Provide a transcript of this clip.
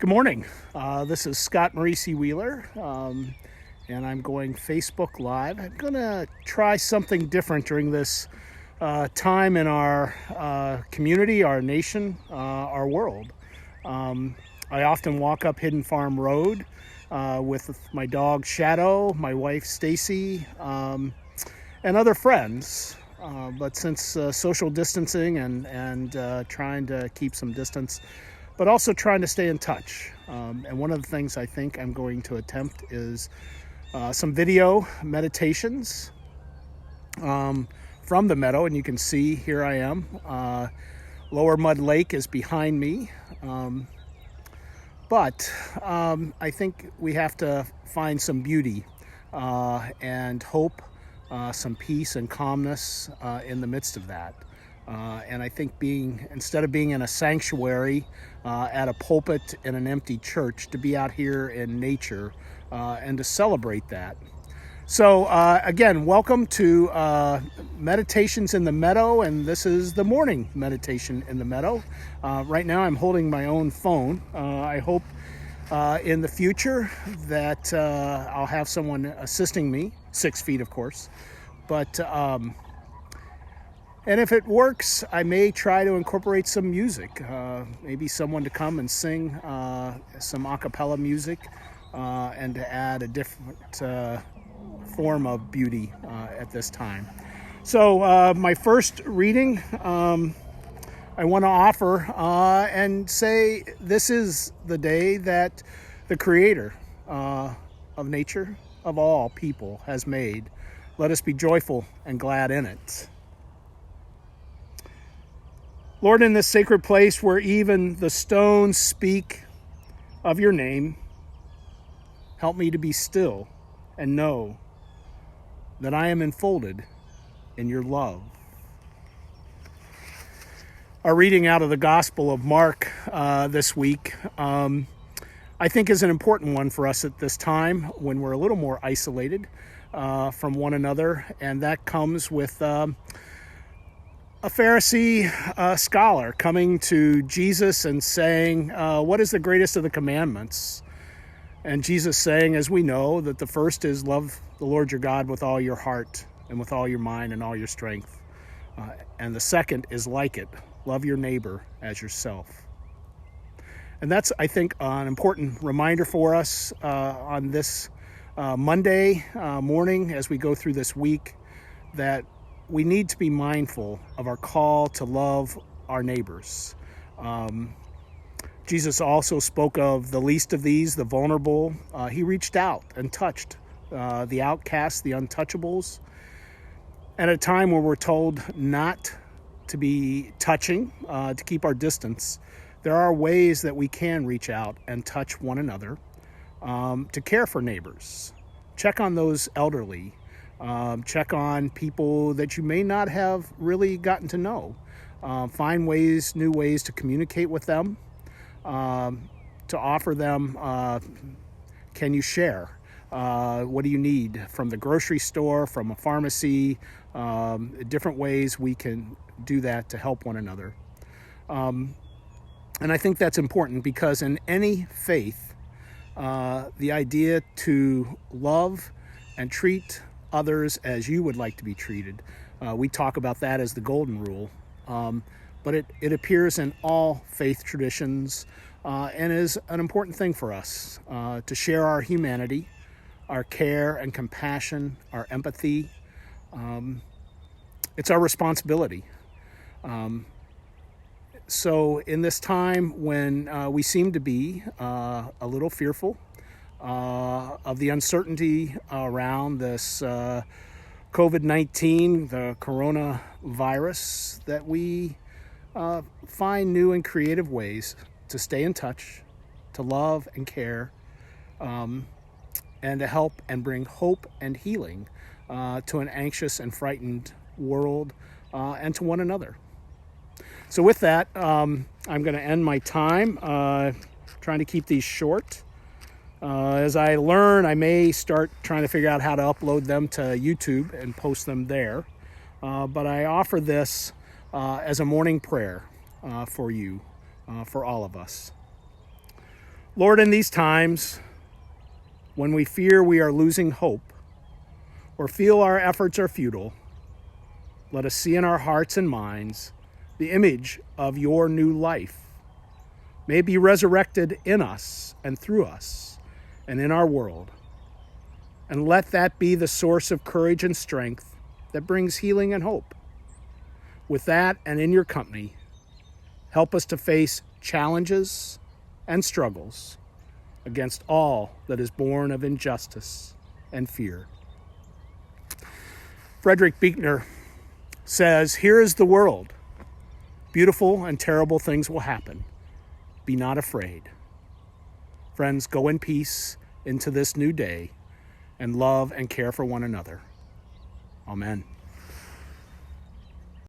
Good morning. This is Scott Marrese-Wheeler, and I'm going Facebook Live. I'm going to try something different during this time in our community, our nation, our world. I often walk up Hidden Farm Road with my dog Shadow, my wife Stacy, and other friends. But since social distancing and trying to keep some distance, but also trying to stay in touch. And one of the things I think I'm going to attempt is some video meditations from the meadow. And you can see here I am. Lower Mud Lake is behind me. But I think we have to find some beauty and hope, some peace and calmness in the midst of that. And I think instead of being in a sanctuary at a pulpit in an empty church, to be out here in nature and to celebrate that. So again, welcome to Meditations in the Meadow, and this is the morning meditation in the meadow. Right now I'm holding my own phone. I hope in the future that I'll have someone assisting me, 6 feet of course, but and if it works, I may try to incorporate some music, maybe someone to come and sing some a cappella music and to add a different form of beauty at this time. So my first reading, I want to offer and say this is the day that the Creator of nature, of all people, has made. Let us be joyful and glad in it. Lord, in this sacred place where even the stones speak of your name, help me to be still and know that I am enfolded in your love. Our reading out of the Gospel of Mark this week, I think is an important one for us at this time when we're a little more isolated from one another, and that comes with a Pharisee scholar coming to Jesus and saying, what is the greatest of the commandments? And Jesus saying, as we know, that the first is love the Lord your God with all your heart and with all your mind and all your strength. And the second is like it, love your neighbor as yourself. And that's, I think, an important reminder for us on this Monday morning as we go through this week, that we need to be mindful of our call to love our neighbors. Jesus also spoke of the least of these, the vulnerable. He reached out and touched the outcasts, the untouchables. At a time where we're told not to be touching, to keep our distance, there are ways that we can reach out and touch one another, to care for neighbors. Check on those elderly. Check on people that you may not have really gotten to know. Find new ways to communicate with them, to offer them, can you share? What do you need from the grocery store, from a pharmacy? Different ways we can do that to help one another. And I think that's important because in any faith, the idea to love and treat others as you would like to be treated. We talk about that as the golden rule, but it appears in all faith traditions and is an important thing for us to share our humanity, our care and compassion, our empathy. It's our responsibility. So in this time when we seem to be a little fearful of the uncertainty around this COVID-19, the coronavirus, that we find new and creative ways to stay in touch, to love and care, and to help and bring hope and healing to an anxious and frightened world and to one another. So with that, I'm going to end my time trying to keep these short. As I learn, I may start trying to figure out how to upload them to YouTube and post them there. But I offer this as a morning prayer for you, for all of us. Lord, in these times when we fear we are losing hope or feel our efforts are futile, let us see in our hearts and minds the image of your new life. May it be resurrected in us and through us and in our world. And let that be the source of courage and strength that brings healing and hope. With that and in your company, help us to face challenges and struggles against all that is born of injustice and fear. Frederick Buechner says, "Here is the world. Beautiful and terrible things will happen. Be not afraid." Friends, go in peace into this new day and love and care for one another. Amen.